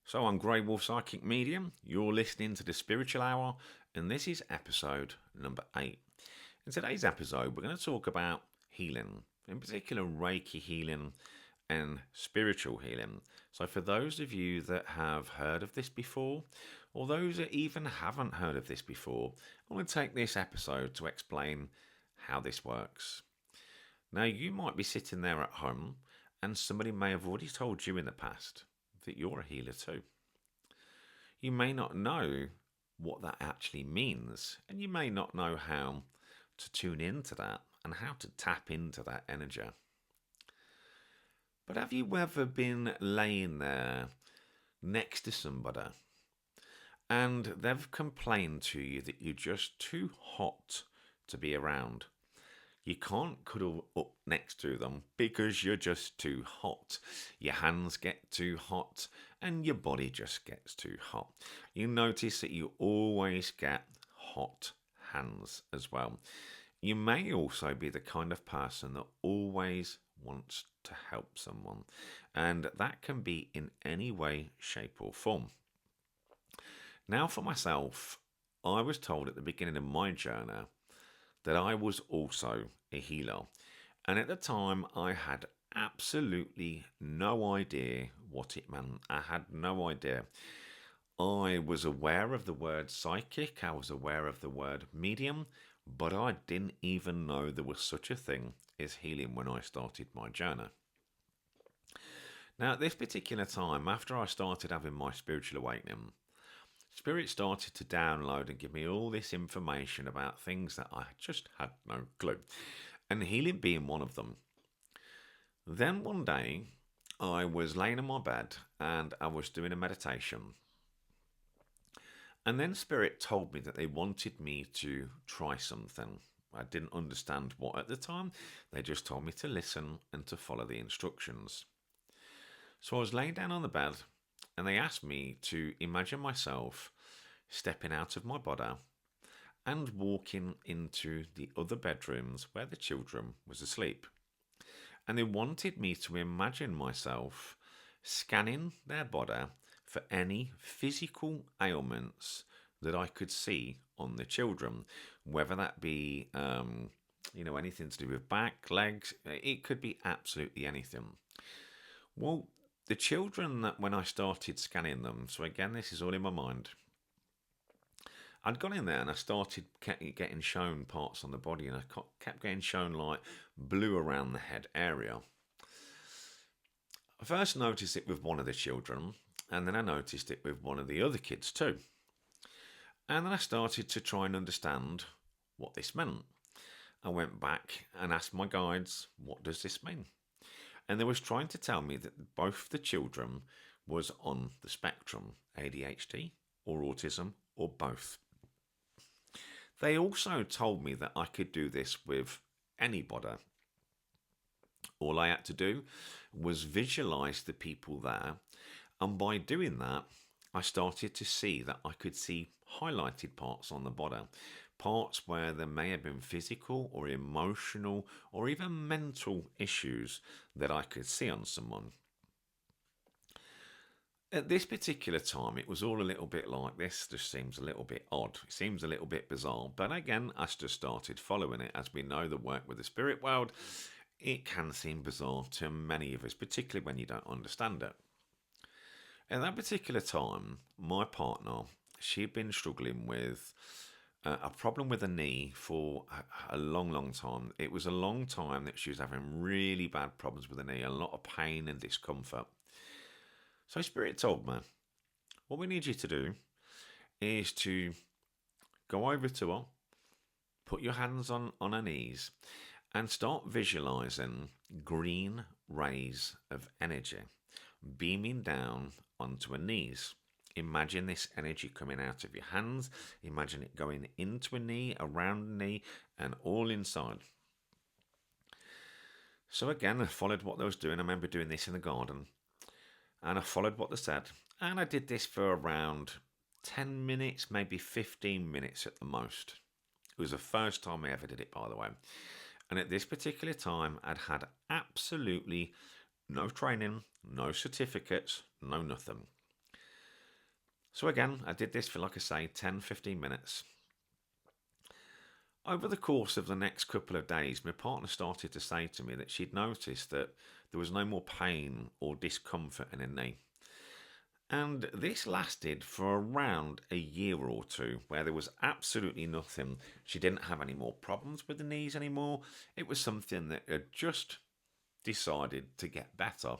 So I'm Graywolf Psychic Medium, you're listening to the Spiritual Hour, and this is episode number 8. In today's episode, we're going to talk about healing, in particular Reiki healing and spiritual healing. So for those of you that have heard of this before, or those that even haven't heard of this before, I want to take this episode to explain how this works. Now, you might be sitting there at home, and somebody may have already told you in the past that you're a healer too. You may not know what that actually means, and you may not know how to tune into that and how to tap into that energy. But have you ever been laying there next to somebody and they've complained to you that you're just too hot to be around? You can't cuddle up next to them because you're just too hot. Your hands get too hot and your body just gets too hot. You notice that you always get hot hands as well. You may also be the kind of person that always wants to help someone, and that can be in any way, shape or form. Now for myself, I was told at the beginning of my journey that I was also a healer. And at the time, I had absolutely no idea what it meant. I had no idea. I was aware of the word psychic, I was aware of the word medium, but I didn't even know there was such a thing as healing when I started my journey. Now, at this particular time, after I started having my spiritual awakening, Spirit started to download and give me all this information about things that I just had no clue, and healing being one of them. Then one day, I was laying in my bed and I was doing a meditation. And then Spirit told me that they wanted me to try something. I didn't understand what at the time. They just told me to listen and to follow the instructions. So I was laying down on the bed, and they asked me to imagine myself stepping out of my body and walking into the other bedrooms where the children was asleep. And they wanted me to imagine myself scanning their body for any physical ailments that I could see on the children, whether that be anything to do with back, legs. It could be absolutely anything. Well, the children, that when I started scanning them, so again, this is all in my mind, I'd gone in there and I started getting shown parts on the body, and I kept getting shown like blue around the head area. I first noticed it with one of the children, and then I noticed it with one of the other kids too. And then I started to try and understand what this meant. I went back and asked my guides, what does this mean? And they was trying to tell me that both the children was on the spectrum, ADHD or autism or both. They also told me that I could do this with anybody. All I had to do was visualize the people there, and by doing that, I started to see that I could see highlighted parts on the body, parts where there may have been physical or emotional or even mental issues that I could see on someone. At this particular time, it was all a little bit like this. Just seems a little bit odd. It seems a little bit bizarre. But again, I just started following it. As we know, the work with the spirit world, it can seem bizarre to many of us, particularly when you don't understand it. At that particular time, my partner, she'd been struggling with a problem with her knee for a long, long time. It was a long time that she was having really bad problems with her knee, a lot of pain and discomfort. So Spirit told me, what we need you to do is to go over to her, put your hands on her knees, and start visualizing green rays of energy beaming down onto her knees. Imagine this energy coming out of your hands. Imagine it going into a knee, around a knee, and all inside. So again, I followed what they was doing. I remember doing this in the garden. And I followed what they said. And I did this for around 10 minutes, maybe 15 minutes at the most. It was the first time I ever did it, by the way. And at this particular time, I'd had absolutely no training, no certificates, no nothing. So again, I did this for, like I say, 10-15 minutes. Over the course of the next couple of days, my partner started to say to me that she'd noticed that there was no more pain or discomfort in her knee. And this lasted for around a year or two, where there was absolutely nothing. She didn't have any more problems with the knees anymore. It was something that had just decided to get better.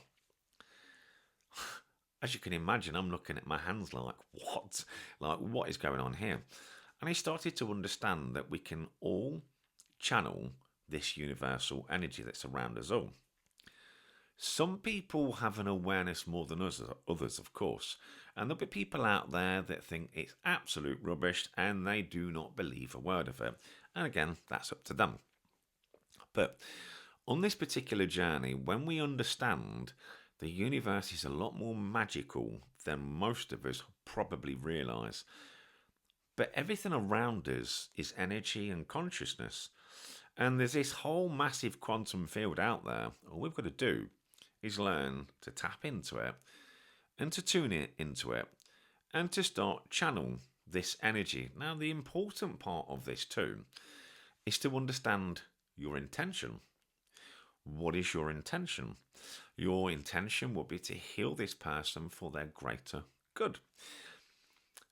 As you can imagine, I'm looking at my hands like, what? Like, what is going on here? And I started to understand that we can all channel this universal energy that's around us all. Some people have an awareness more than others, of course, and there'll be people out there that think it's absolute rubbish and they do not believe a word of it. And again, that's up to them. But on this particular journey, when we understand the universe is a lot more magical than most of us probably realise, but everything around us is energy and consciousness. And there's this whole massive quantum field out there. All we've got to do is learn to tap into it and to tune it into it and to start channel this energy. Now, the important part of this too is to understand your intention. What is your intention? Your intention will be to heal this person for their greater good.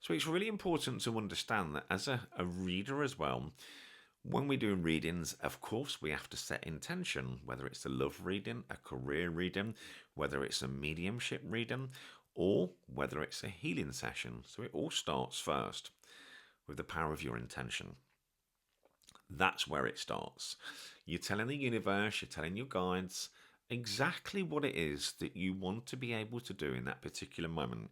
So it's really important to understand that as a reader as well, when we do readings, of course, we have to set intention, whether it's a love reading, a career reading, whether it's a mediumship reading, or whether it's a healing session. So it all starts first with the power of your intention. That's where it starts. You're telling the universe, you're telling your guides exactly what it is that you want to be able to do in that particular moment.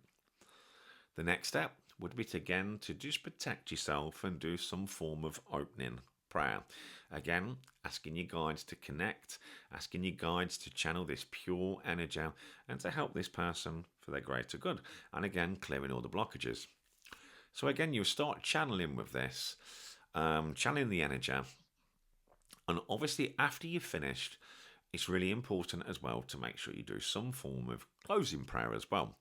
The next step would be to just protect yourself and do some form of opening prayer. Again, asking your guides to connect, asking your guides to channel this pure energy and to help this person for their greater good. And again, clearing all the blockages. So again, you'll start channeling with this, channeling the energy. And obviously, after you've finished, it's really important as well to make sure you do some form of closing prayer as well.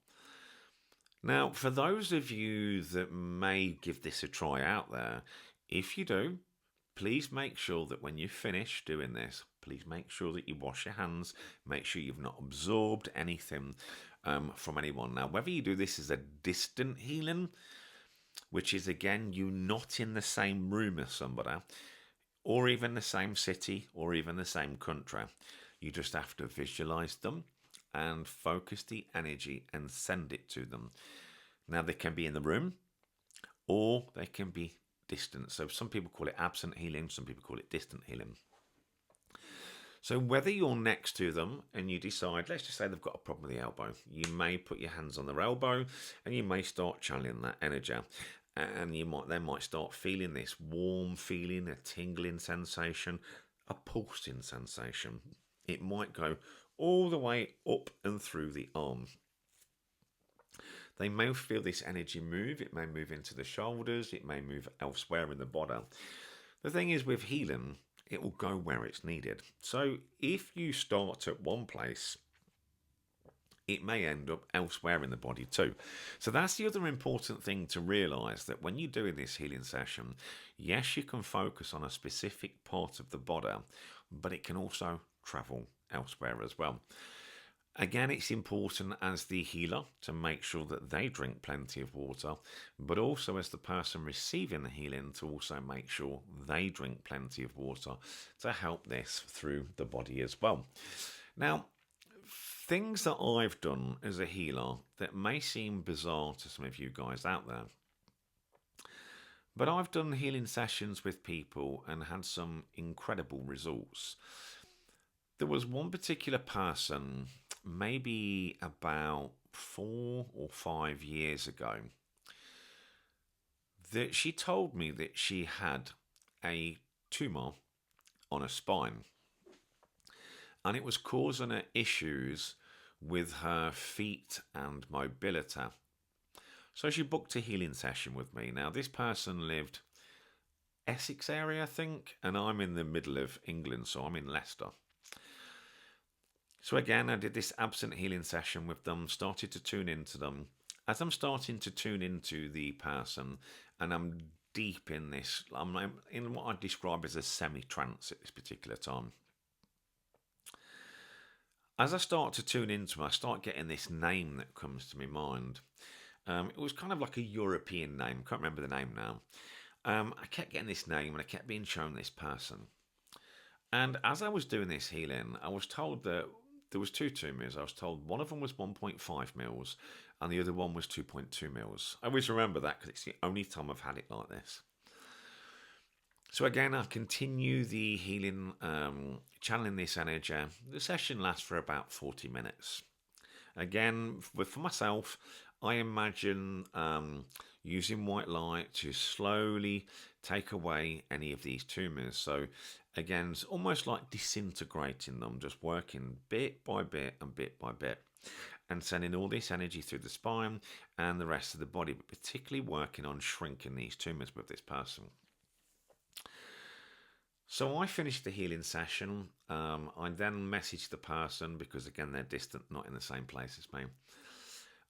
Now, for those of you that may give this a try out there, if you do, please make sure that when you finish doing this, please make sure that you wash your hands, make sure you've not absorbed anything from anyone. Now, whether you do this as a distant healing, which is again, you not in the same room as somebody, or even the same city, or even the same country, you just have to visualize them and focus the energy and send it to them. Now, they can be in the room or they can be distant. So some people call it absent healing, some people call it distant healing. So whether you're next to them and you decide, let's just say they've got a problem with the elbow, you may put your hands on their elbow and you may start channeling that energy. And they might start feeling this warm feeling, a tingling sensation, a pulsing sensation. It might go all the way up and through the arm. They may feel this energy move. It may move into the shoulders. It may move elsewhere in the body. The thing is, with healing, it will go where it's needed. So if you start at one place, it may end up elsewhere in the body too. So that's the other important thing to realise, that when you're doing this healing session, yes, you can focus on a specific part of the body, but it can also travel elsewhere as well. Again, it's important as the healer to make sure that they drink plenty of water, but also as the person receiving the healing to also make sure they drink plenty of water to help this through the body as well. Now, things that I've done as a healer that may seem bizarre to some of you guys out there, but I've done healing sessions with people and had some incredible results. There was one particular person, maybe about 4 or 5 years ago, that she told me that she had a tumour on her spine. And it was causing her issues with her feet and mobility. So she booked a healing session with me. Now, this person lived Essex area, I think, and I'm in the middle of England, so I'm in Leicester. So again, I did this absent healing session with them, started to tune into them, as I'm starting to tune into the person, and I'm deep in this, I'm in what I describe as a semi-trance at this particular time. As I start to tune into them, I start getting this name that comes to my mind. It was kind of like a European name. Can't remember the name now. I kept getting this name, and I kept being shown this person. And as I was doing this healing, I was told that there was two tumours. I was told one of them was 1.5 mils, and the other one was 2.2 mils. I always remember that because it's the only time I've had it like this. So again, I continue the healing, channeling this energy. The session lasts for about 40 minutes. Again, for myself, I imagine using white light to slowly take away any of these tumours. So again, it's almost like disintegrating them, just working bit by bit and bit by bit, and sending all this energy through the spine and the rest of the body, but particularly working on shrinking these tumours with this person. So I finished the healing session. I then messaged the person because, again, they're distant, not in the same place as me.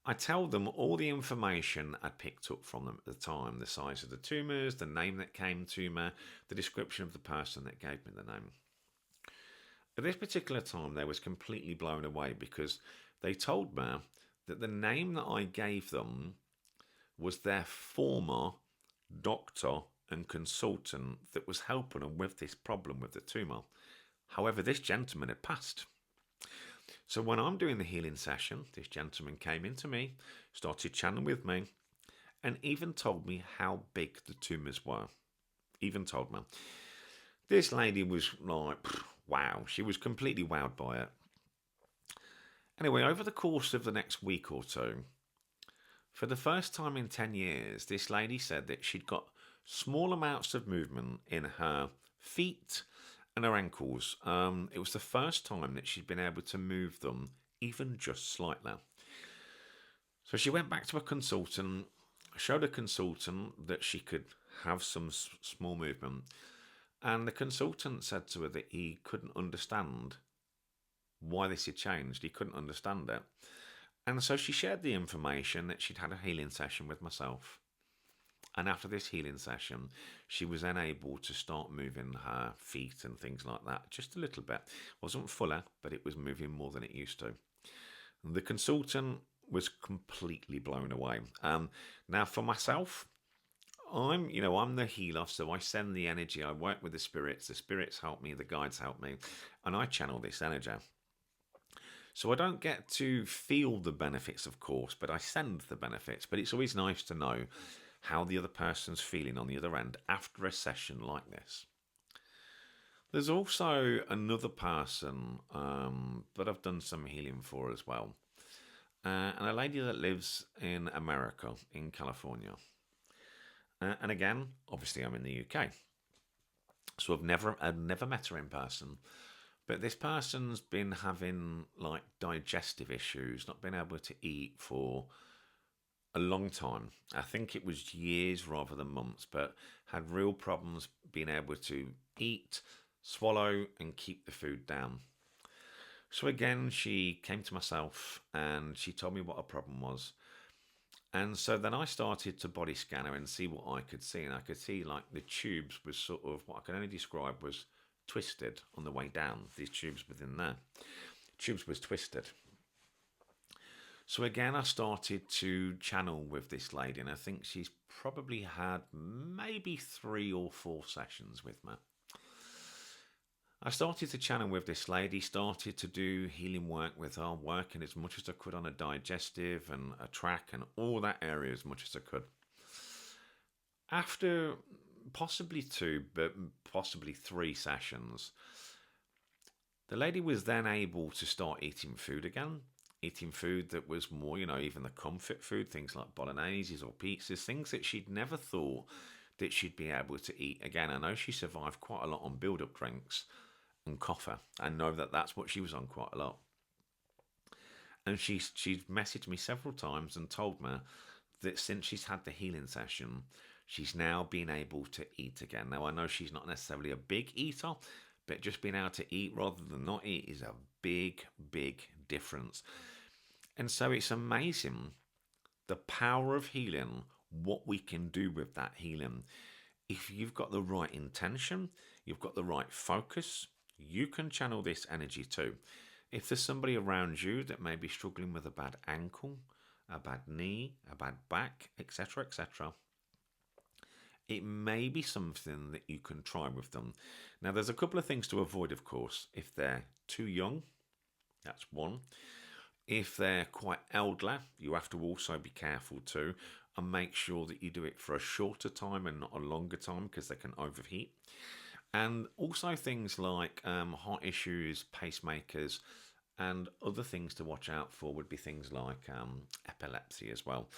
I tell them all the information I picked up from them at the time, the size of the tumours, the name that came to me, the description of the person that gave me the name. At this particular time, they was completely blown away because they told me that the name that I gave them was their former doctor and consultant that was helping them with this problem with the tumour. However, this gentleman had passed. So when I'm doing the healing session, this gentleman came into me, started chatting with me, and even told me how big the tumours were. Even told me. This lady was like, wow, she was completely wowed by it. Anyway, over the course of the next week or two, for the first time in 10 years, this lady said that she'd got small amounts of movement in her feet and her ankles. It was the first time that she'd been able to move them, even just slightly. So she went back to a consultant, showed a consultant that she could have some small movement, and the consultant said to her that he couldn't understand why this had changed. He couldn't understand it. And so she shared the information that she'd had a healing session with myself. And after this healing session, she was then able to start moving her feet and things like that just a little bit. Wasn't fuller, but it was moving more than it used to. The consultant was completely blown away. Now, for myself, I'm the healer, so I send the energy. I work with the spirits help me, the guides help me, and I channel this energy. So I don't get to feel the benefits, of course, but I send the benefits. But it's always nice to know how the other person's feeling on the other end after a session like this. There's also another person that I've done some healing for as well, and a lady that lives in America, in California. And again, obviously, I'm in the UK, so I've never met her in person. But this person's been having like digestive issues, not being able to eat for a long time. I think it was years rather than months, but had real problems being able to eat, swallow, and keep the food down. So again, she came to myself and she told me what her problem was. And so then I started to body scan her and see what I could see. And I could see like the tubes was sort of, what I can only describe was twisted on the way down. These tubes within there. Tubes was twisted. So again, I started to channel with this lady, and I think she's probably had maybe 3 or 4 sessions with me. I started to channel with this lady, started to do healing work with her, working as much as I could on a digestive and a track and all that area as much as I could. After possibly 2, but possibly 3 sessions, the lady was then able to start eating food again. Eating food that was more, even the comfort food, things like bolognese or pizzas, things that she'd never thought that she'd be able to eat again. I know she survived quite a lot on build-up drinks and coffee. I know that that's what she was on quite a lot. And she's messaged me several times and told me that since she's had the healing session, she's now been able to eat again. Now, I know she's not necessarily a big eater, but just being able to eat rather than not eat is a big, big difference. And so it's amazing the power of healing, what we can do with that healing. If you've got the right intention, you've got the right focus, you can channel this energy too. If there's somebody around you that may be struggling with a bad ankle, a bad knee, a bad back, etc., etc., it may be something that you can try with them. Now, there's a couple of things to avoid, of course. If they're too young, that's one. If they're quite elderly, you have to also be careful too, and make sure that you do it for a shorter time and not a longer time, because they can overheat. And also things like heart issues, pacemakers, and other things to watch out for would be things like epilepsy as well.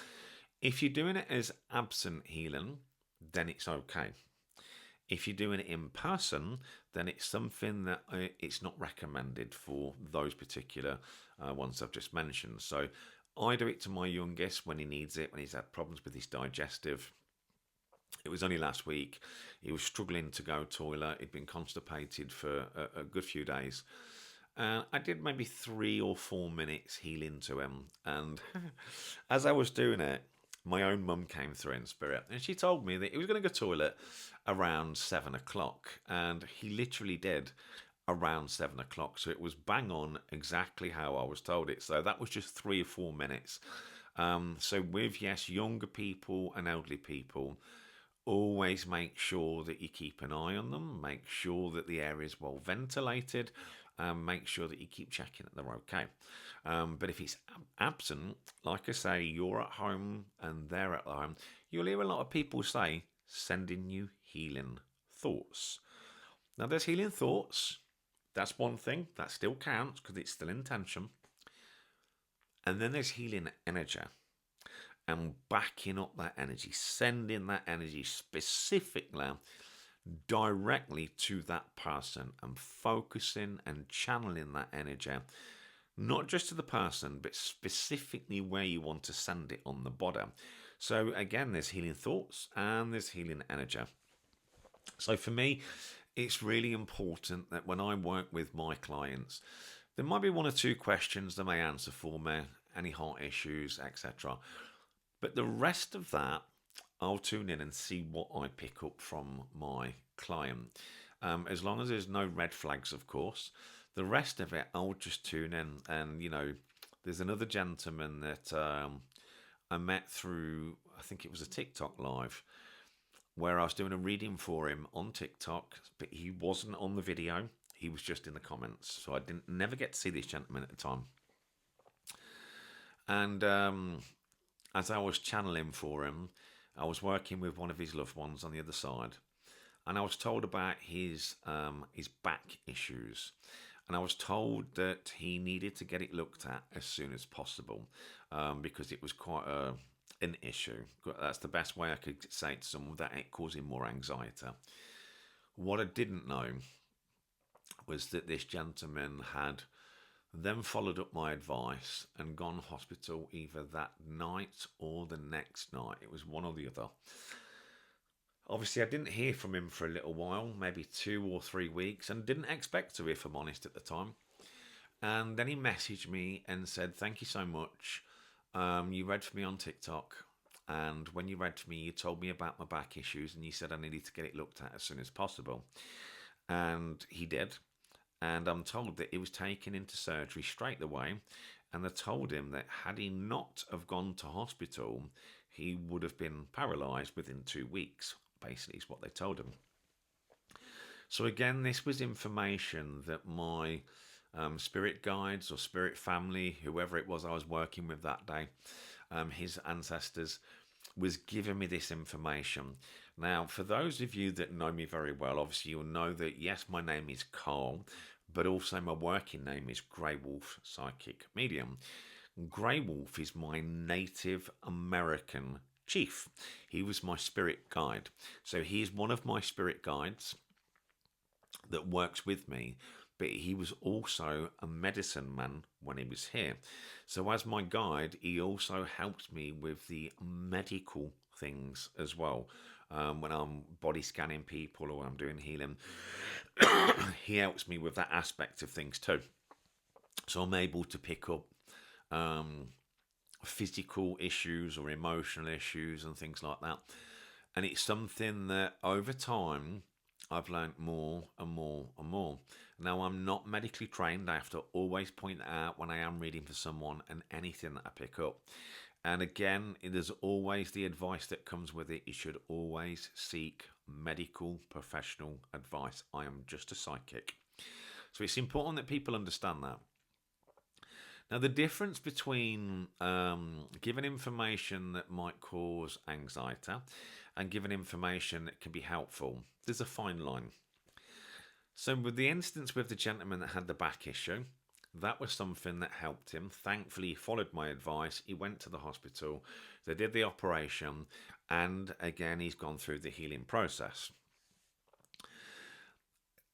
If you're doing it as absent healing, then it's okay. If you're doing it in person, then it's something that it's not recommended for those particular ones I've just mentioned. So I do it to my youngest when he needs it, when he's had problems with his digestive. It was only last week. He was struggling to go toilet. He'd been constipated for a good few days. I did maybe 3 or 4 minutes healing to him. And as I was doing it, my own mum came through in spirit. And she told me that he was going to go toilet around 7 o'clock. And he literally did around 7 o'clock. So it was bang on exactly how I was told it. So that was just 3 or 4 minutes. So with, yes, younger people and elderly people, always make sure that you keep an eye on them, make sure that the area is well ventilated, make sure that you keep checking that they're okay. But if it's absent, like I say, you're at home and they're at home, you'll hear a lot of people say, sending you healing thoughts. Now, there's healing thoughts. That's one thing. That still counts because it's still intention. And then there's healing energy. And backing up that energy, sending that energy specifically directly to that person and focusing and channeling that energy, not just to the person, but specifically where you want to send it on the body. So again, there's healing thoughts and there's healing energy. So for me, it's really important that when I work with my clients, there might be 1 or 2 questions they may answer for me, any heart issues, etc. But the rest of that, I'll tune in and see what I pick up from my client. As long as there's no red flags, of course. The rest of it, I'll just tune in. And, there's another gentleman that I met through, I think it was a TikTok live, where I was doing a reading for him on TikTok, but he wasn't on the video. He was just in the comments. So I never get to see this gentleman at the time. And as I was channeling for him, I was working with one of his loved ones on the other side, and I was told about his back issues, and I was told that he needed to get it looked at as soon as possible because it was quite an issue. That's the best way I could say to someone, that it causing more anxiety. What I didn't know was that this gentleman had then followed up my advice and gone hospital either that night or the next night. It was one or the other. Obviously, I didn't hear from him for a little while, maybe 2 or 3 weeks, and didn't expect to, if I'm honest, at the time. And then he messaged me and said, thank you so much. You read for me on TikTok, and when you read for me, you told me about my back issues, and you said I needed to get it looked at as soon as possible. And he did. And I'm told that he was taken into surgery straight away. And they told him that had he not have gone to hospital, he would have been paralysed within 2 weeks, basically is what they told him. So again, this was information that my spirit guides or spirit family, whoever it was I was working with that day, his ancestors, was giving me this information. Now, for those of you that know me very well, obviously you'll know that, yes, my name is Carl, but also my working name is Graywolf Psychic Medium. Graywolf is my Native American chief. He was my spirit guide. So he is one of my spirit guides that works with me, but he was also a medicine man when he was here. So as my guide, he also helped me with the medical things as well. When I'm body scanning people or I'm doing healing, he helps me with that aspect of things too. So I'm able to pick up physical issues or emotional issues and things like that. And it's something that over time I've learned more and more and more. Now, I'm not medically trained. I have to always point that out when I am reading for someone and anything that I pick up. And again, there's always the advice that comes with it. You should always seek medical professional advice. I am just a psychic. So it's important that people understand that. Now, the difference between giving information that might cause anxiety and giving information that can be helpful, there's a fine line. So with the instance with the gentleman that had the back issue, that was something that helped him. Thankfully, he followed my advice. He went to the hospital. They did the operation. And again, he's gone through the healing process.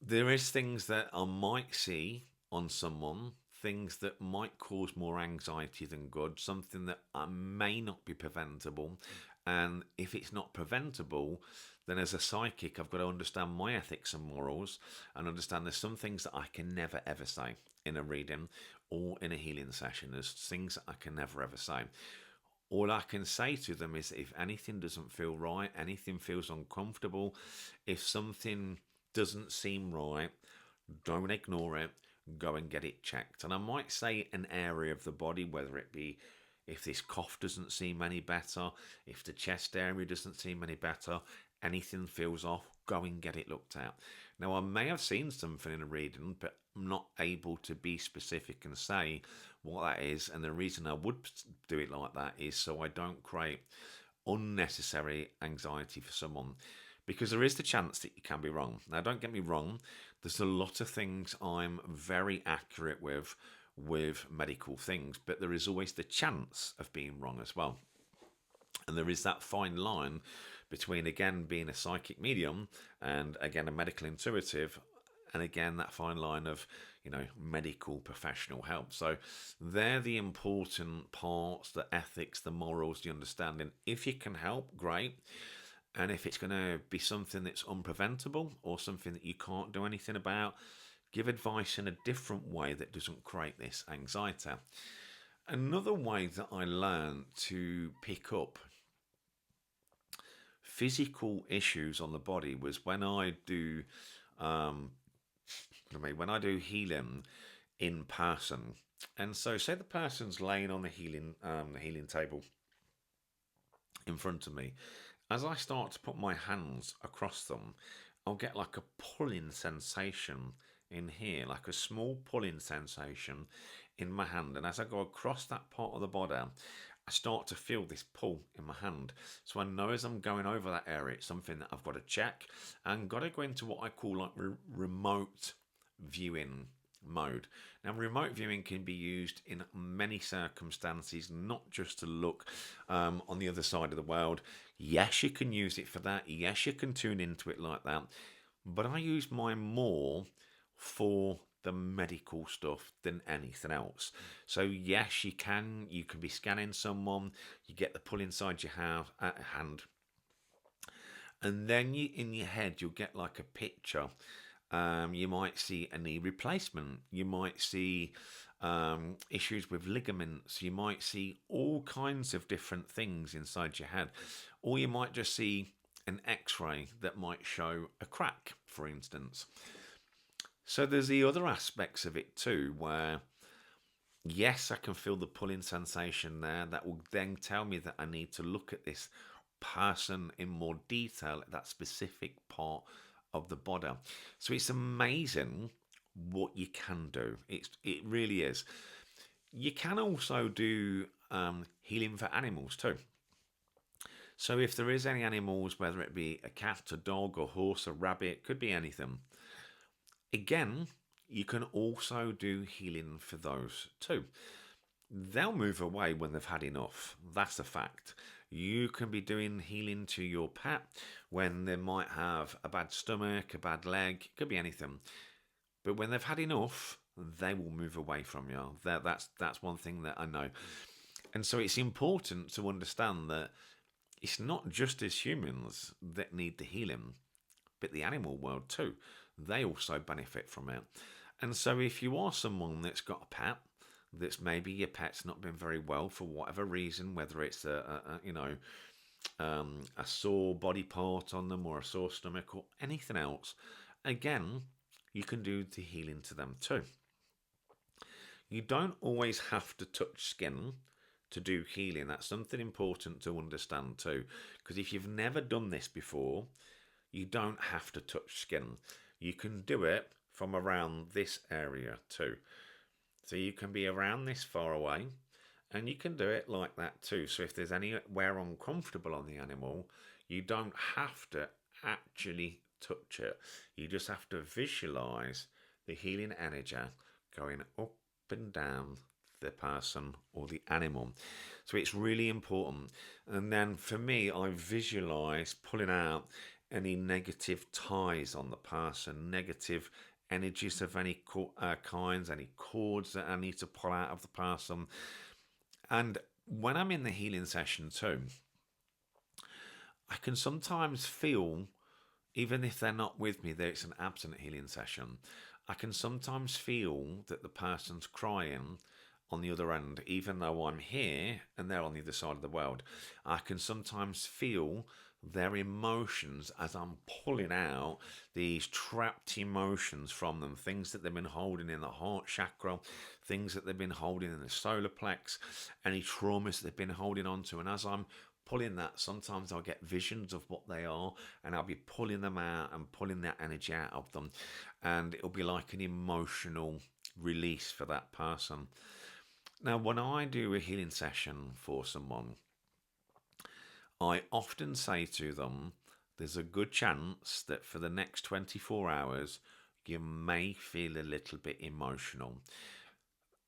There is things that I might see on someone, things that might cause more anxiety than good, something that may not be preventable. And if it's not preventable, then as a psychic, I've got to understand my ethics and morals and understand there's some things that I can never ever say in a reading or in a healing session. There's things that I can never ever say. All I can say to them is if anything doesn't feel right, anything feels uncomfortable, if something doesn't seem right, don't ignore it, go and get it checked. And I might say an area of the body, whether it be if this cough doesn't seem any better, if the chest area doesn't seem any better, anything feels off, go and get it looked at. Now, I may have seen something in a reading, but I'm not able to be specific and say what that is. And the reason I would do it like that is so I don't create unnecessary anxiety for someone. Because there is the chance that you can be wrong. Now, don't get me wrong. There's a lot of things I'm very accurate with medical things, but there is always the chance of being wrong as well. And there is that fine line between, again, being a psychic medium and, again, a medical intuitive, and, again, that fine line of, medical professional help. So they're the important parts, the ethics, the morals, the understanding. If you can help, great. And if it's going to be something that's unpreventable or something that you can't do anything about, give advice in a different way that doesn't create this anxiety. Another way that I learned to pick up physical issues on the body was when I do healing in person. And so say the person's laying on the healing table in front of me. As I start to put my hands across them, I'll get like a pulling sensation in here, like a small pulling sensation in my hand. And as I go across that part of the body, I start to feel this pull in my hand. So I know as I'm going over that area, it's something that I've got to check and got to go into what I call like remote viewing mode. Now, remote viewing can be used in many circumstances, not just to look on the other side of the world. Yes, you can use it for that. Yes, you can tune into it like that. But I use mine more for the medical stuff than anything else. So yes, you can be scanning someone, you get the pull inside your hand, and then in your head you'll get like a picture. You might see a knee replacement. You might see issues with ligaments. You might see all kinds of different things inside your head. Or you might just see an x-ray that might show a crack, for instance. So there's the other aspects of it too, where yes, I can feel the pulling sensation there. That will then tell me that I need to look at this person in more detail at that specific part of the body. So it's amazing what you can do. It really is. You can also do healing for animals too. So if there is any animals, whether it be a cat, a dog, a horse, a rabbit, could be anything. Again, you can also do healing for those too. They'll move away when they've had enough. That's a fact. You can be doing healing to your pet when they might have a bad stomach, a bad leg, it could be anything. But when they've had enough, they will move away from you. That's one thing that I know. And so it's important to understand that it's not just as humans that need the healing, but the animal world too. They also benefit from it. And so if you are someone that's got a pet that's maybe your pet's not been very well for whatever reason, whether it's a sore body part on them or a sore stomach or anything else, again, you can do the healing to them too. You don't always have to touch skin to do healing. That's something important to understand too, because if you've never done this before, you don't have to touch skin. You can do it from around this area too. So you can be around this far away, and you can do it like that too. So if there's anywhere uncomfortable on the animal, you don't have to actually touch it. You just have to visualize the healing energy going up and down the person or the animal. So it's really important. And then for me, I visualize pulling out any negative ties on the person, negative energies of any kinds, any cords that I need to pull out of the person. And when I'm in the healing session too, I can sometimes feel, even if they're not with me, that it's an absent healing session, I can sometimes feel that the person's crying on the other end, even though I'm here and they're on the other side of the world. I can sometimes feel their emotions as I'm pulling out these trapped emotions from them, things that they've been holding in the heart chakra, things that they've been holding in the solar plex, any traumas that they've been holding on to. And as I'm pulling that, sometimes I'll get visions of what they are, and I'll be pulling them out and pulling that energy out of them, and it'll be like an emotional release for that person. Now, when I do a healing session for someone, I often say to them, there's a good chance that for the next 24 hours, you may feel a little bit emotional.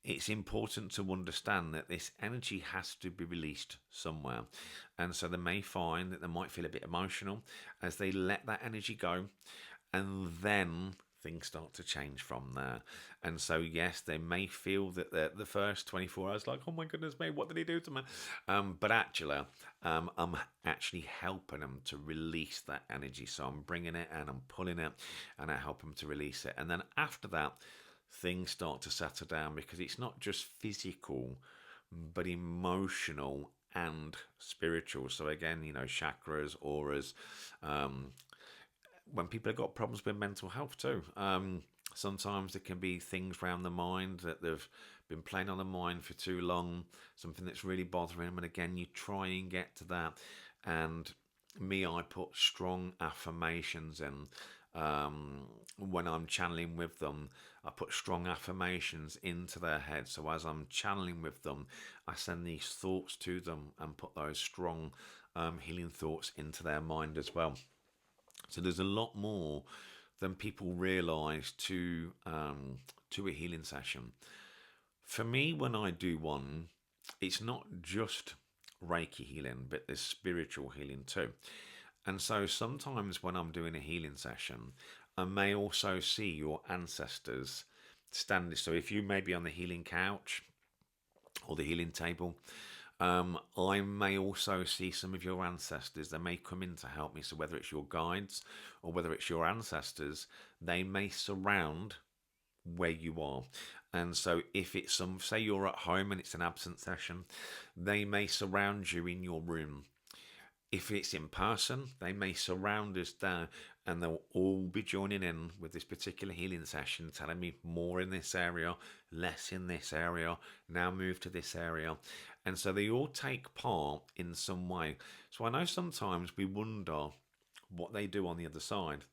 It's important to understand that this energy has to be released somewhere. And so they may find that they might feel a bit emotional as they let that energy go. And then things start to change from there. And so, yes, they may feel that the first 24 hours, like, oh my goodness me, what did he do to me? But actually, I'm actually helping them to release that energy. So I'm bringing it and I'm pulling it and I help them to release it. And then after that, things start to settle down, because it's not just physical, but emotional and spiritual. So again, chakras, auras, when people have got problems with mental health too. Sometimes there can be things around the mind that they've been playing on the mind for too long, something that's really bothering them. And again, you try and get to that. And I put strong affirmations in. When I'm channeling with them, I put strong affirmations into their head. So as I'm channeling with them, I send these thoughts to them and put those strong healing thoughts into their mind as well. So there's a lot more than people realise to a healing session. For me, when I do one, it's not just Reiki healing, but there's spiritual healing too. And so sometimes when I'm doing a healing session, I may also see your ancestors standing. So if you may be on the healing couch or the healing table, I may also see some of your ancestors. They may come in to help me. So whether it's your guides or whether it's your ancestors, they may surround where you are. And so if it's say you're at home and it's an absent session, they may surround you in your room. If it's in person, they may surround us there, and they'll all be joining in with this particular healing session, telling me more in this area, less in this area, now move to this area. And so they all take part in some way. So I know sometimes we wonder what they do on the other side.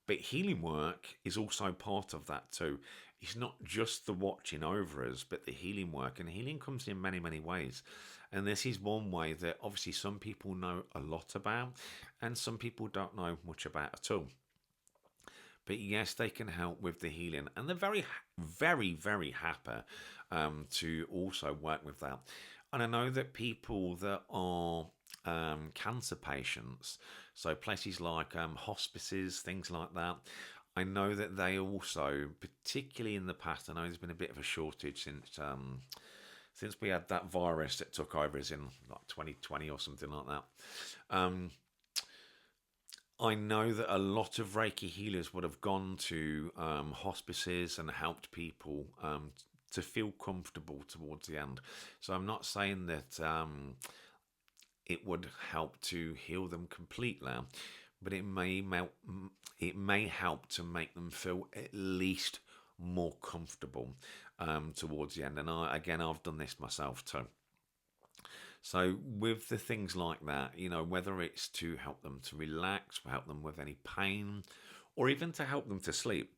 But healing work is also part of that too. It's not just the watching over us, but the healing work. And healing comes in many, many ways. And this is one way that obviously some people know a lot about, and some people don't know much about at all. But yes, they can help with the healing. And they're very, very, very happy to also work with that. And I know that people that are cancer patients, so places like hospices, things like that, I know that they also, particularly in the past, I know there's been a bit of a shortage since we had that virus that took over us in like 2020 or something like that. I know that a lot of Reiki healers would have gone to hospices and helped people to feel comfortable towards the end. So I'm not saying that it would help to heal them completely, but it may help to make them feel at least more comfortable towards the end. And I've done this myself too. So with the things like that, whether it's to help them to relax, help them with any pain, or even to help them to sleep.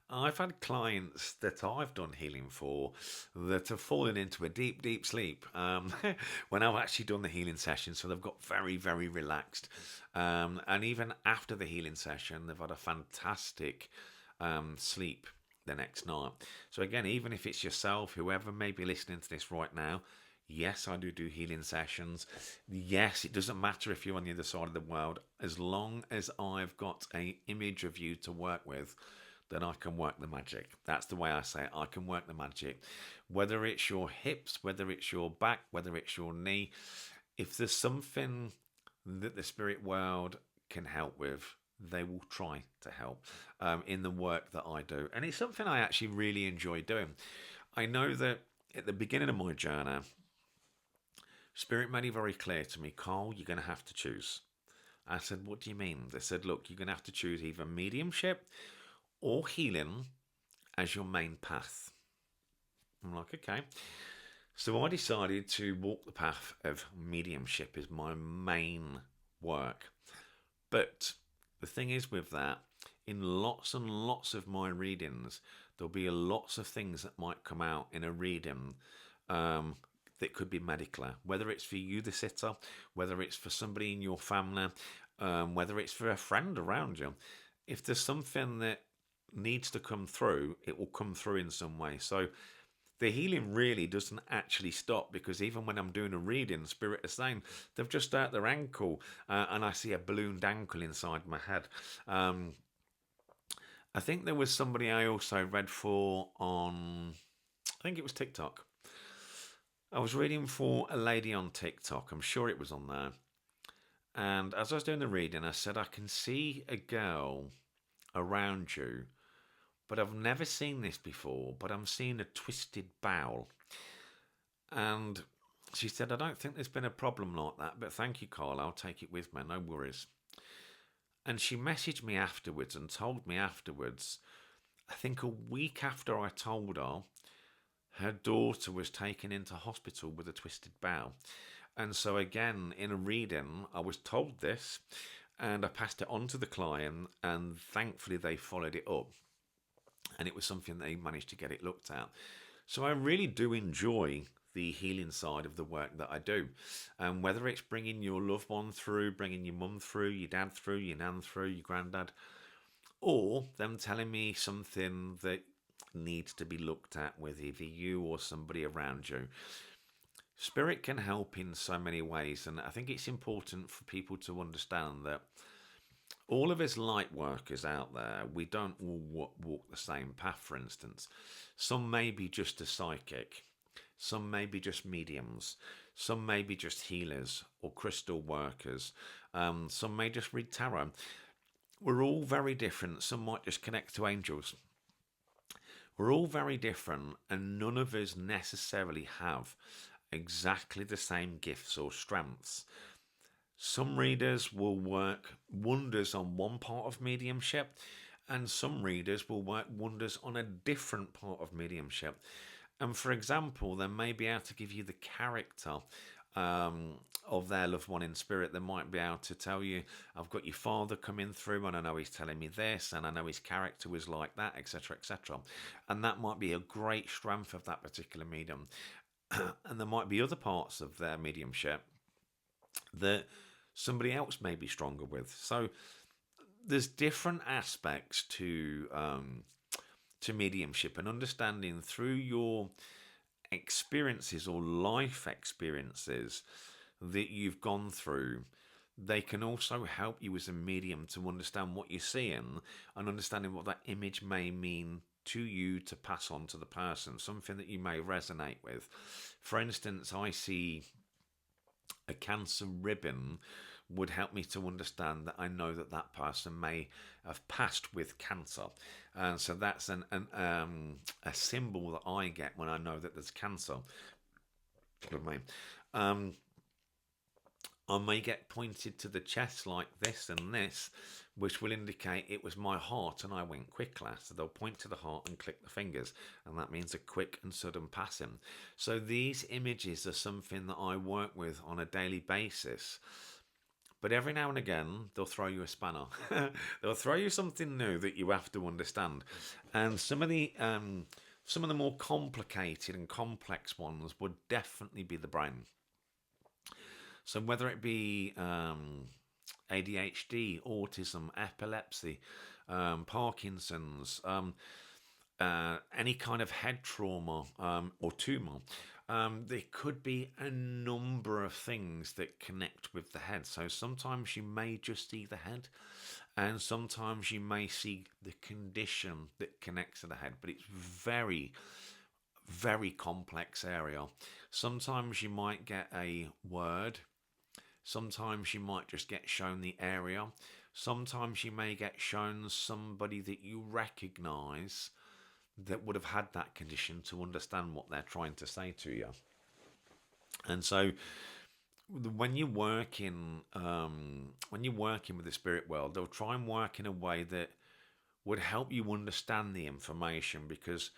I've had clients that I've done healing for that have fallen into a deep, deep sleep when I've actually done the healing session. So they've got very, very relaxed. And even after the healing session, they've had a fantastic sleep the next night. So again, even if it's yourself, whoever may be listening to this right now, yes, I do healing sessions. Yes, it doesn't matter if you're on the other side of the world. As long as I've got an image of you to work with, then I can work the magic. That's the way I say it. I can work the magic. Whether it's your hips, whether it's your back, whether it's your knee, if there's something that the spirit world can help with, they will try to help in the work that I do. And it's something I actually really enjoy doing. I know that at the beginning of my journey, Spirit made it very clear to me, Carl, you're going to have to choose. I said, what do you mean? They said, look, you're going to have to choose either mediumship or healing as your main path. I'm like, okay. So I decided to walk the path of mediumship as my main work. But the thing is with that, in lots and lots of my readings, there'll be lots of things that might come out in a reading that could be medical, whether it's for you, the sitter, whether it's for somebody in your family, whether it's for a friend around you. If there's something that needs to come through, it will come through in some way. So the healing really doesn't actually stop, because even when I'm doing a reading, Spirit is saying they've just hurt their ankle and I see a ballooned ankle inside my head. I think there was somebody I also read for on, I think it was TikTok. I was reading for a lady on TikTok. I'm sure it was on there. And as I was doing the reading, I said, I can see a girl around you, but I've never seen this before, but I'm seeing a twisted bowel. And she said, I don't think there's been a problem like that, but thank you, Carl. I'll take it with me. No worries. And she messaged me afterwards and told me afterwards, I think a week after I told her daughter was taken into hospital with a twisted bowel. And so again, in a reading, I was told this and I passed it on to the client, and thankfully they followed it up. And it was something they managed to get it looked at. So I really do enjoy the healing side of the work that I do. And whether it's bringing your loved one through, bringing your mum through, your dad through, your nan through, your granddad, or them telling me something that needs to be looked at with either you or somebody around you. Spirit can help in so many ways, and I think it's important for people to understand that all of us light workers out there, we don't all walk the same path, for instance. Some may be just a psychic, some may be just mediums, some may be just healers or crystal workers, some may just read tarot. We're all very different. Some might just connect to angels. We're all very different, and none of us necessarily have exactly the same gifts or strengths. Some readers will work wonders on one part of mediumship, and some readers will work wonders on a different part of mediumship. And for example, they may be able to give you the character of their loved one in spirit. They might be able to tell you, I've got your father coming through and I know he's telling me this and I know his character was like that, etc., etc. And that might be a great strength of that particular medium. And there might be other parts of their mediumship that somebody else may be stronger with. So there's different aspects to mediumship, and understanding through your experiences or life experiences that you've gone through, they can also help you as a medium to understand what you're seeing and understanding what that image may mean to you to pass on to the person, something that you may resonate with. For instance, I see a cancer ribbon would help me to understand that I know that that person may have passed with cancer. And so that's a symbol that I get when I know that there's cancer. I may get pointed to the chest like this and this, which will indicate it was my heart and I went quickly. So they'll point to the heart and click the fingers, and that means a quick and sudden passing. So these images are something that I work with on a daily basis. But every now and again, they'll throw you a spanner. They'll throw you something new that you have to understand. And some of the more complicated and complex ones would definitely be the brain. So whether it be ADHD, autism, epilepsy, Parkinson's, any kind of head trauma or tumor, there could be a number of things that connect with the head. So sometimes you may just see the head, and sometimes you may see the condition that connects to the head, but it's very, very complex area. Sometimes you might get a word. Sometimes you might just get shown the area. Sometimes you may get shown somebody that you recognize that would have had that condition to understand what they're trying to say to you. And so when you're working with the spirit world, they'll try and work in a way that would help you understand the information, because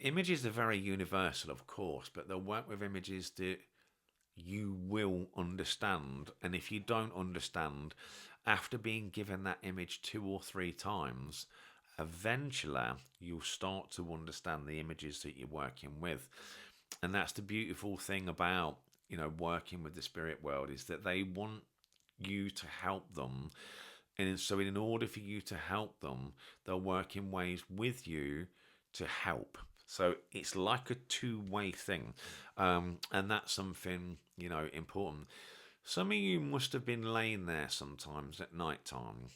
images are very universal, of course, but they'll work with images that you will understand. And if you don't understand, after being given that image 2 or 3 times, eventually you'll start to understand the images that you're working with. And that's the beautiful thing about, working with the spirit world, is that they want you to help them. And so in order for you to help them, they'll work in ways with you to help. So it's like a two-way thing. And that's something, important. Some of you must have been laying there sometimes at night time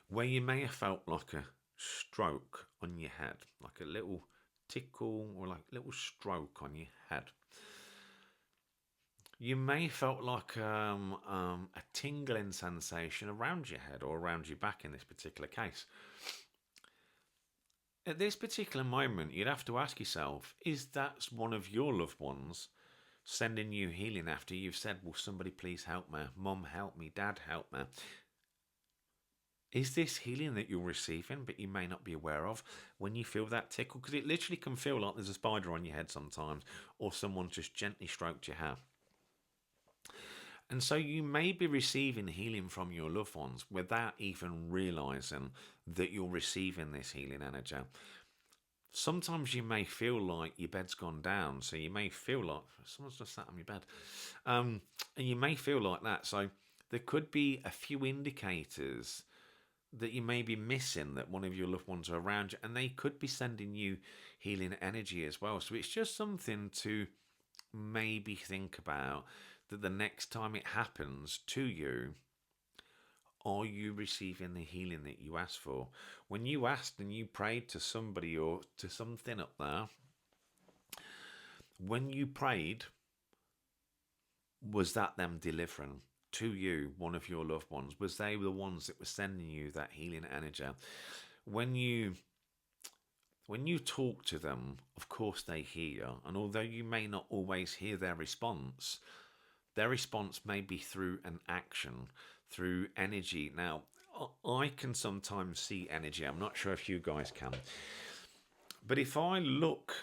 where you may have felt like a stroke on your head, like a little tickle or like a little stroke on your head. You may have felt like a tingling sensation around your head or around your back in this particular case. At this particular moment, you'd have to ask yourself, is that one of your loved ones sending you healing after you've said, will somebody please help me? Mum, help me. Dad, help me. Is this healing that you're receiving, but you may not be aware of when you feel that tickle? Because it literally can feel like there's a spider on your head sometimes, or someone just gently stroked your hair. And so you may be receiving healing from your loved ones without even realizing that you're receiving this healing energy. Sometimes you may feel like your bed's gone down, so you may feel like someone's just sat on your bed. And you may feel like that. So there could be a few indicators that you may be missing, that one of your loved ones are around you, and they could be sending you healing energy as well. So it's just something to maybe think about, that the next time it happens to you, are you receiving the healing that you asked for? When you asked and you prayed to somebody or to something up there, when you prayed, was that them delivering to you one of your loved ones? Was they the ones that were sending you that healing energy? When you talk to them, of course they hear, and although you may not always hear their response may be through an action, through energy. Now, I can sometimes see energy. I'm not sure if you guys can. But if I look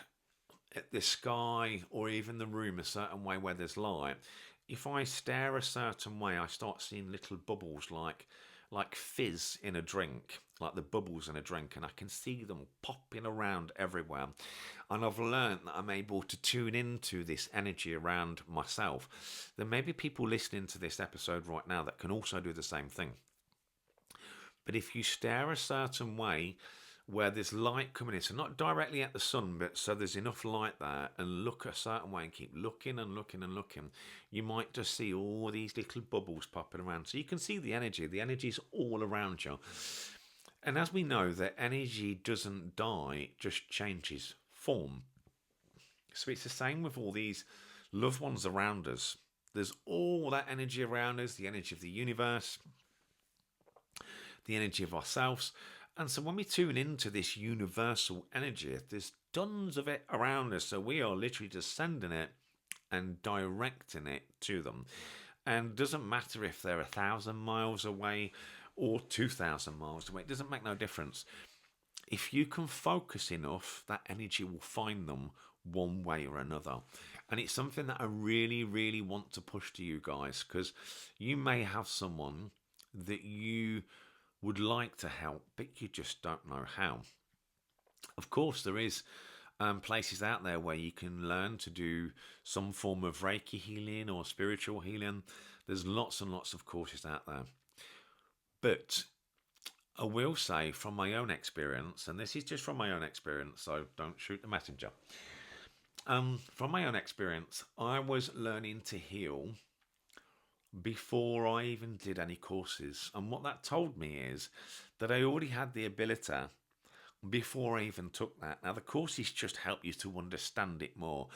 at the sky or even the room a certain way where there's light, if I stare a certain way, I start seeing little bubbles like fizz in a drink, like the bubbles in a drink, and I can see them popping around everywhere. And I've learned that I'm able to tune into this energy around myself. There may be people listening to this episode right now that can also do the same thing. But if you stare a certain way where there's light coming in, so not directly at the sun, but so there's enough light there, and look a certain way and keep looking and looking and looking, you might just see all these little bubbles popping around. So you can see the energy. The energy's all around you. And as we know, that energy doesn't die, it just changes form. So it's the same with all these loved ones around us. There's all that energy around us, the energy of the universe, the energy of ourselves. And so when we tune into this universal energy, there's tons of it around us. So we are literally just sending it and directing it to them. And it doesn't matter if they're 1,000 miles away or 2,000 miles away. It doesn't make no difference. If you can focus enough, that energy will find them one way or another. And it's something that I really, really want to push to you guys, because you may have someone that you would like to help, but you just don't know how. Of course, there is places out there where you can learn to do some form of Reiki healing or spiritual healing. There's lots and lots of courses out there. But I will say from my own experience, and this is just from my own experience, so don't shoot the messenger. From my own experience, I was learning to heal before I even did any courses. And what that told me is that I already had the ability before I even took that. Now, the courses just help you to understand it more.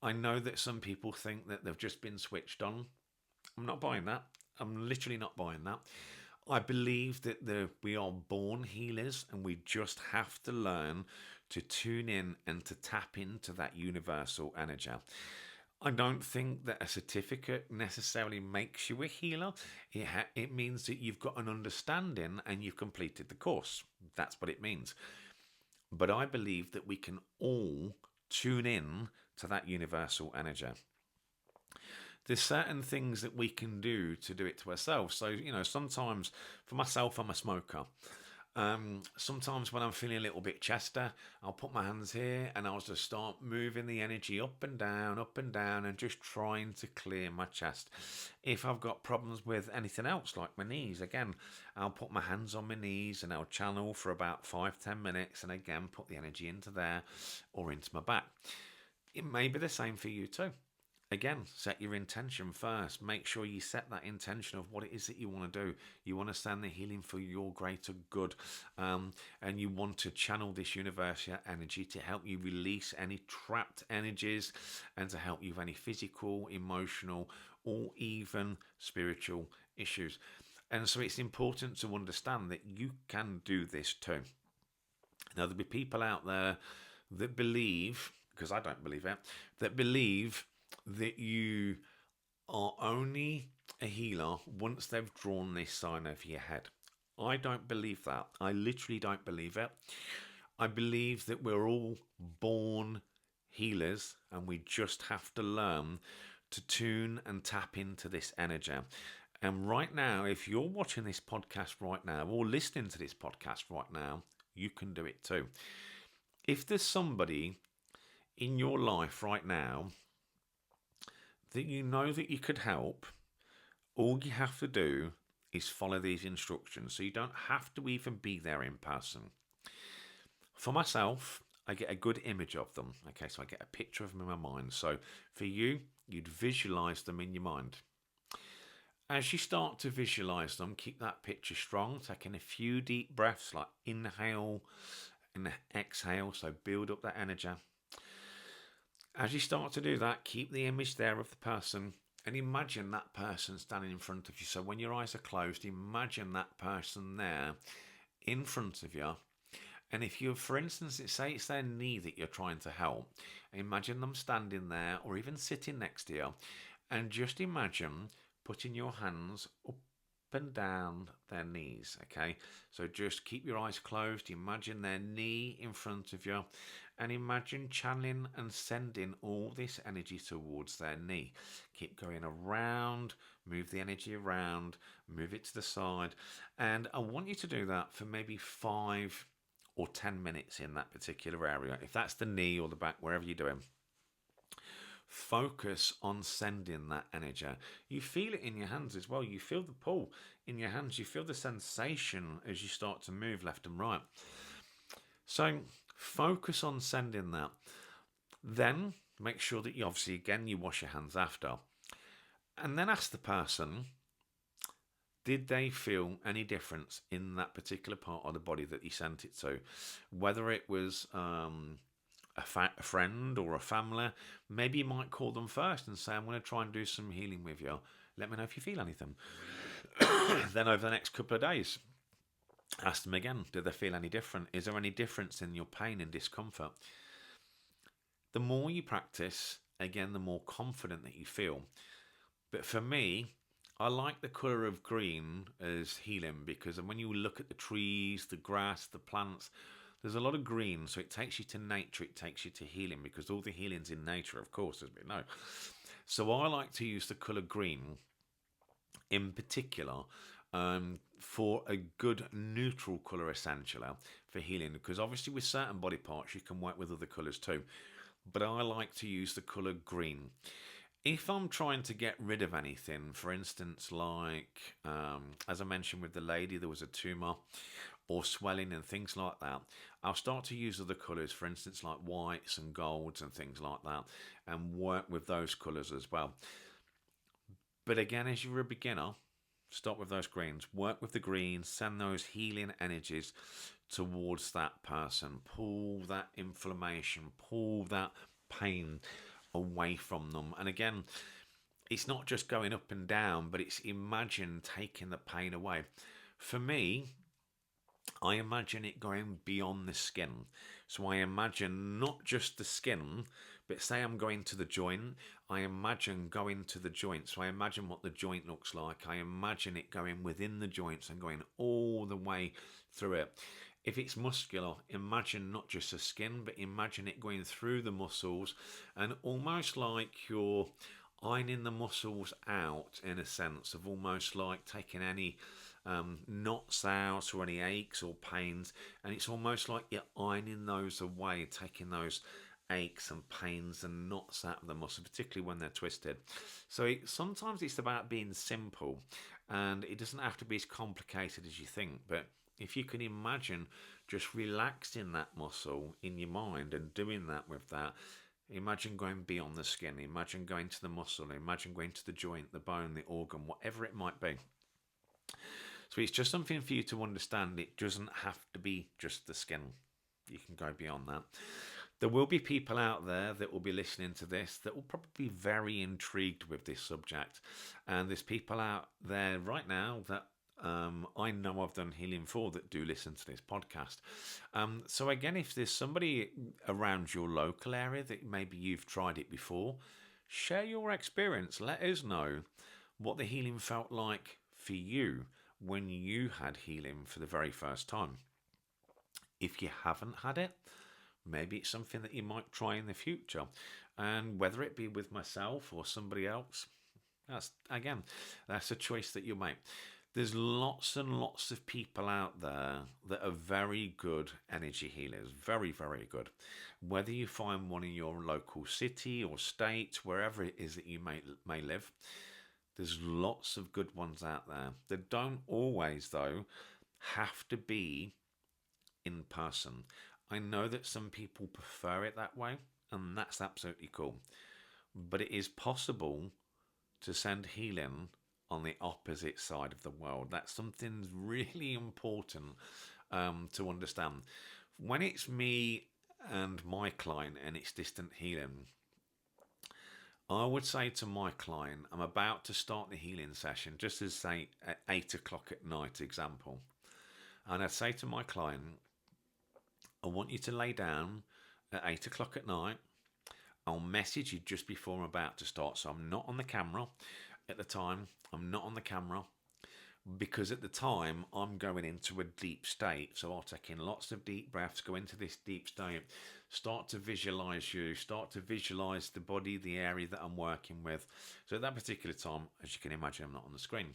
I know that some people think that they've just been switched on. I'm not buying that. I'm literally not buying that. I believe that we are born healers, and we just have to learn to tune in and to tap into that universal energy. I don't think that a certificate necessarily makes you a healer. It means that you've got an understanding and you've completed the course. That's what it means. But I believe that we can all tune in to that universal energy. There's certain things that we can do to do it to ourselves. So, sometimes for myself, I'm a smoker. Sometimes when I'm feeling a little bit chester, I'll put my hands here and I'll just start moving the energy up and down, and just trying to clear my chest. If I've got problems with anything else, like my knees, again, I'll put my hands on my knees and I'll channel for about 5-10 minutes, and again, put the energy into there or into my back. It may be the same for you too. Again, set your intention first. Make sure you set that intention of what it is that you want to do. You want to send the healing for your greater good. And you want to channel this universal energy to help you release any trapped energies, and to help you with any physical, emotional, or even spiritual issues. And so it's important to understand that you can do this too. Now, there'll be people out there that believe, because I don't believe it, that believe that you are only a healer once they've drawn this sign over your head. I don't believe that. I literally don't believe it. I believe that we're all born healers, and we just have to learn to tune and tap into this energy. And right now, if you're watching this podcast right now, or listening to this podcast right now, you can do it too. If there's somebody in your life right now that you know that you could help, all you have to do is follow these instructions. So you don't have to even be there in person. For myself, I get a good image of them. Okay, so I get a picture of them in my mind. So for you, you'd visualize them in your mind. As you start to visualize them, keep that picture strong, taking a few deep breaths, like inhale and exhale, so build up that energy. As you start to do that, keep the image there of the person, and imagine that person standing in front of you. So when your eyes are closed, imagine that person there in front of you. And if you, for instance, say it's their knee that you're trying to help, imagine them standing there or even sitting next to you, and just imagine putting your hands up and down their knees. Okay, so just keep your eyes closed, imagine their knee in front of you, and imagine channeling and sending all this energy towards their knee. Keep going around, move the energy around, move it to the side, and I want you to do that for maybe 5 or 10 minutes in that particular area. If that's the knee or the back, wherever you're doing, focus on sending that energy. You feel it in your hands as well. You feel the pull in your hands. You feel the sensation as you start to move left and right. So focus on sending that. Then make sure that you obviously, again, you wash your hands after. And then ask the person, did they feel any difference in that particular part of the body that you sent it to? Whether it was a friend or a family, maybe you might call them first and say, I'm going to try and do some healing with you. Let me know if you feel anything. Then over the next couple of days, ask them again, do they feel any different? Is there any difference in your pain and discomfort? The more you practice, again, the more confident that you feel. But for me, I like the colour of green as healing, because when you look at the trees, the grass, the plants, there's a lot of green, so it takes you to nature, it takes you to healing, because all the healing's in nature, of course, as we know. So I like to use the colour green in particular for a good neutral colour, essentially, for healing, because obviously with certain body parts you can work with other colours too, but I like to use the colour green. If I'm trying to get rid of anything, for instance, like as I mentioned with the lady, there was a tumour or swelling and things like that, I'll start to use other colours, for instance, like whites and golds and things like that, and work with those colours as well. But again, as you're a beginner, start with those greens. Work with the greens, send those healing energies towards that person. Pull that inflammation, pull that pain away from them. And again, it's not just going up and down, but it's imagine taking the pain away. For me, I imagine it going beyond the skin. So I imagine not just the skin, but say I'm going to the joint, I imagine going to the joint. So I imagine what the joint looks like. I imagine it going within the joints and going all the way through it. If it's muscular, imagine not just the skin, but imagine it going through the muscles, and almost like you're ironing the muscles out, in a sense of almost like taking any knots out or any aches or pains, and it's almost like you're ironing those away, taking those aches and pains and knots out of the muscle, particularly when they're twisted. So sometimes it's about being simple, and it doesn't have to be as complicated as you think. But if you can imagine just relaxing that muscle in your mind and doing that with that, imagine going beyond the skin, imagine going to the muscle, imagine going to the joint, the bone, the organ, whatever it might be. So it's just something for you to understand. It doesn't have to be just the skin. You can go beyond that. There will be people out there that will be listening to this that will probably be very intrigued with this subject. And there's people out there right now that I know I've done healing for that do listen to this podcast. So again, if there's somebody around your local area that maybe you've tried it before, share your experience. Let us know what the healing felt like for you when you had healing for the very first time. If you haven't had it, maybe it's something that you might try in the future. And whether it be with myself or somebody else, that's a choice that you make. There's lots and lots of people out there that are very good energy healers, very, very good. Whether you find one in your local city or state, wherever it is that you may live, there's lots of good ones out there. They don't always, though, have to be in person. I know that some people prefer it that way, and that's absolutely cool. But it is possible to send healing on the opposite side of the world. That's something really important to understand. When it's me and my client and it's distant healing, I would say to my client, I'm about to start the healing session, just as say at 8 o'clock at night, example. And I'd say to my client, I want you to lay down at 8 o'clock at night. I'll message you just before I'm about to start. So I'm not on the camera at the time. I'm not on the camera because at the time I'm going into a deep state. So I'll take in lots of deep breaths, go into this deep state, start to visualize you, start to visualize the body, the area that I'm working with. So at that particular time, as you can imagine, I'm not on the screen.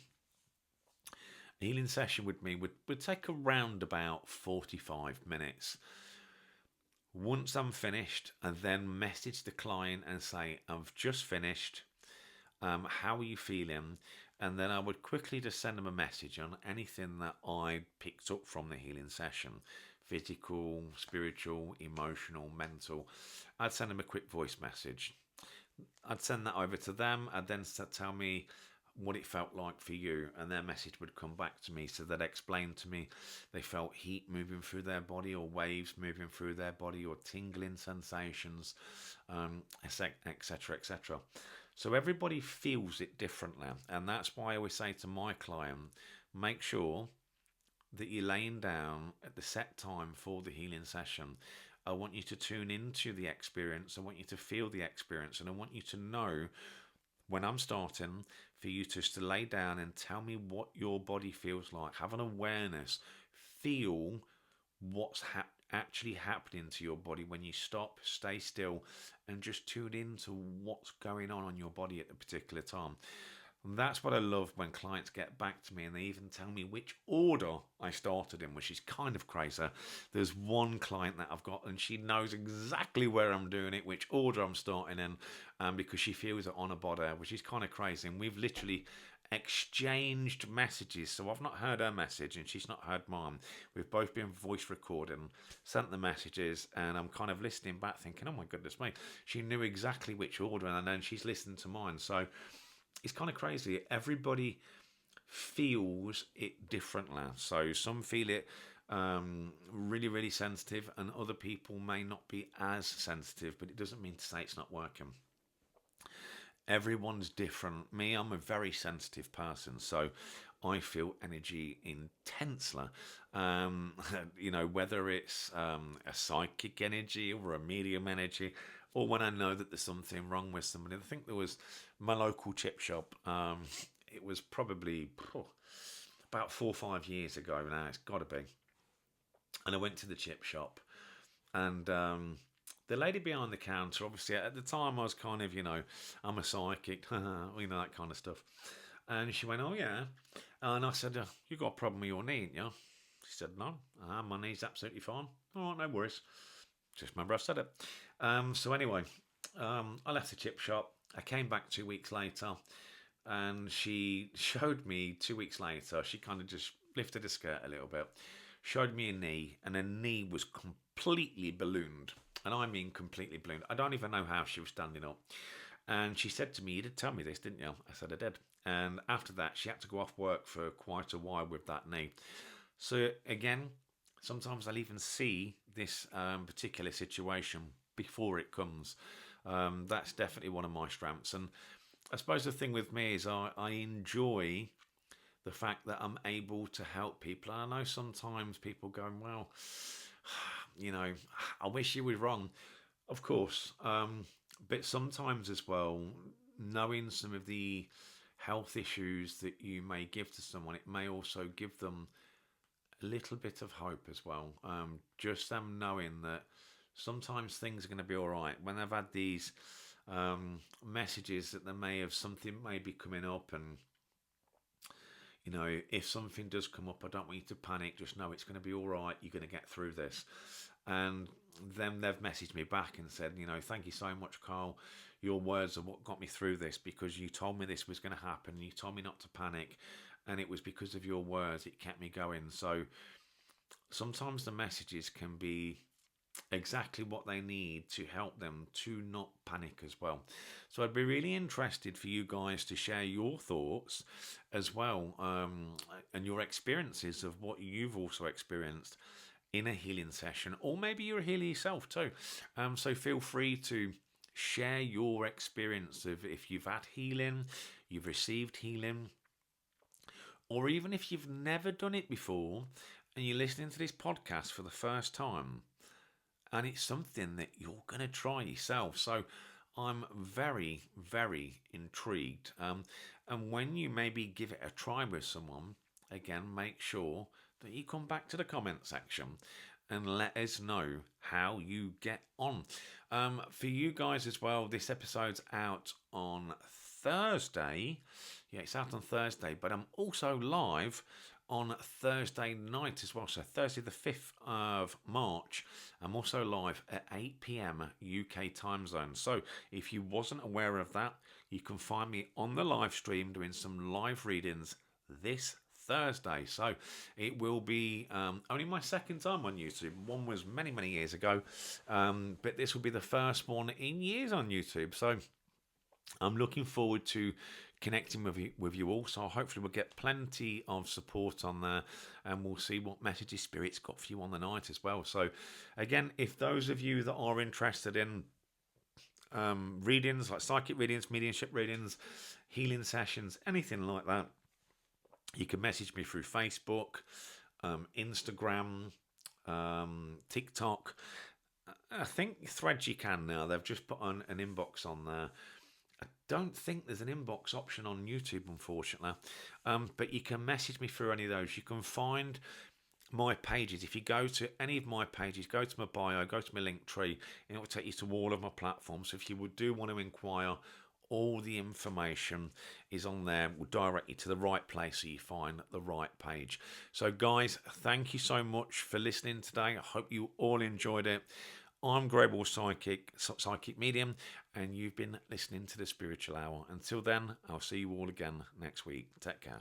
A healing session with me would take around about 45 minutes. Once I'm finished, I then message the client and say, I've just finished. How are you feeling? And then I would quickly just send them a message on anything that I picked up from the healing session. Physical, spiritual, emotional, mental. I'd send them a quick voice message. I'd send that over to them. I'd then tell me what it felt like for you, and their message would come back to me. So they'd explain to me they felt heat moving through their body, or waves moving through their body, or tingling sensations, etc., etc. So everybody feels it differently, and that's why I always say to my client, make sure that you're laying down at the set time for the healing session. I want you to tune into the experience. I want you to feel the experience, and I want you to know when I'm starting for you to lay down and tell me what your body feels like. Have an awareness. Feel what's actually happening to your body when you stop, stay still, and just tune into what's going on your body at the particular time. And that's what I love when clients get back to me and they even tell me which order I started in, which is kind of crazy. There's one client that I've got and she knows exactly where I'm doing it, which order I'm starting in, because she feels it on her body, which is kind of crazy. And we've literally exchanged messages. So I've not heard her message and she's not heard mine. We've both been voice recording, sent the messages, and I'm kind of listening back thinking, oh my goodness me, she knew exactly which order, and then she's listened to mine. So it's kind of crazy. Everybody feels it differently. So some feel it really, really sensitive, and other people may not be as sensitive, but it doesn't mean to say it's not working. Everyone's different. Me, I'm a very sensitive person, so I feel energy intensely. Whether it's a psychic energy or a medium energy, or when I know that there's something wrong with somebody. I think there was my local chip shop. It was probably about 4 or 5 years ago now. It's got to be. And I went to the chip shop, and the lady behind the counter, obviously at the time I was kind of, I'm a psychic, that kind of stuff. And she went, oh yeah. And I said, you got a problem with your knee, ain't you? She said, no, my knee's absolutely fine. Oh, no worries. Just remember I said it. So anyway, I left the chip shop. I came back 2 weeks later, and she showed me 2 weeks later, she kind of just lifted her skirt a little bit, showed me a knee, and her knee was completely ballooned. And I mean completely ballooned. I don't even know how she was standing up. And she said to me, you did tell me this, didn't you? I said, I did. And after that, she had to go off work for quite a while with that knee. So again, sometimes I'll even see this particular situation before it comes. That's definitely one of my strengths. And I suppose the thing with me is I enjoy the fact that I'm able to help people. And I know sometimes people going, well, I wish you were wrong. Of course. But sometimes as well, knowing some of the health issues that you may give to someone, it may also give them a little bit of hope as well. Just them knowing that sometimes things are going to be all right. When they've had these messages that they may have something may be coming up, and if something does come up, I don't want you to panic. Just know it's going to be all right. You're going to get through this. And then they've messaged me back and said, thank you so much, Carl. Your words are what got me through this, because you told me this was going to happen. You told me not to panic. And it was because of your words, it kept me going. So sometimes the messages can be exactly what they need to help them to not panic as well. So I'd be really interested for you guys to share your thoughts as well, and your experiences of what you've also experienced in a healing session, or maybe you're a healer yourself too. So feel free to share your experience of if you've had healing, you've received healing, or even if you've never done it before and you're listening to this podcast for the first time and it's something that you're going to try yourself. So I'm very, very intrigued. And when you maybe give it a try with someone, again, make sure that you come back to the comment section and let us know how you get on. For you guys as well, this episode's out on Thursday. Yeah, it's out on Thursday, but I'm also live on Thursday night as well. So Thursday the 5th of March, I'm also live at 8 p.m. UK time zone. So if you wasn't aware of that, you can find me on the live stream doing some live readings this Thursday. So it will be only my second time on YouTube. One was many, many years ago, but this will be the first one in years on YouTube. So I'm looking forward to connecting with you all. So hopefully we'll get plenty of support on there, and we'll see what messages Spirit's got for you on the night as well. So again, if those of you that are interested in readings, like psychic readings, mediumship readings, healing sessions, anything like that, you can message me through Facebook, Instagram, TikTok. I think Threads you can now. They've just put on an inbox on there. I don't think there's an inbox option on YouTube, unfortunately. But you can message me through any of those. You can find my pages. If you go to any of my pages, go to my bio, go to my link tree, and it will take you to all of my platforms. So if you do want to inquire, all the information is on there. Will direct you to the right place so you find the right page. So guys, thank you so much for listening today. I hope you all enjoyed it. I'm Graywolf Psychic Medium, and you've been listening to the Spiritual Hour. Until then, I'll see you all again next week. Take care.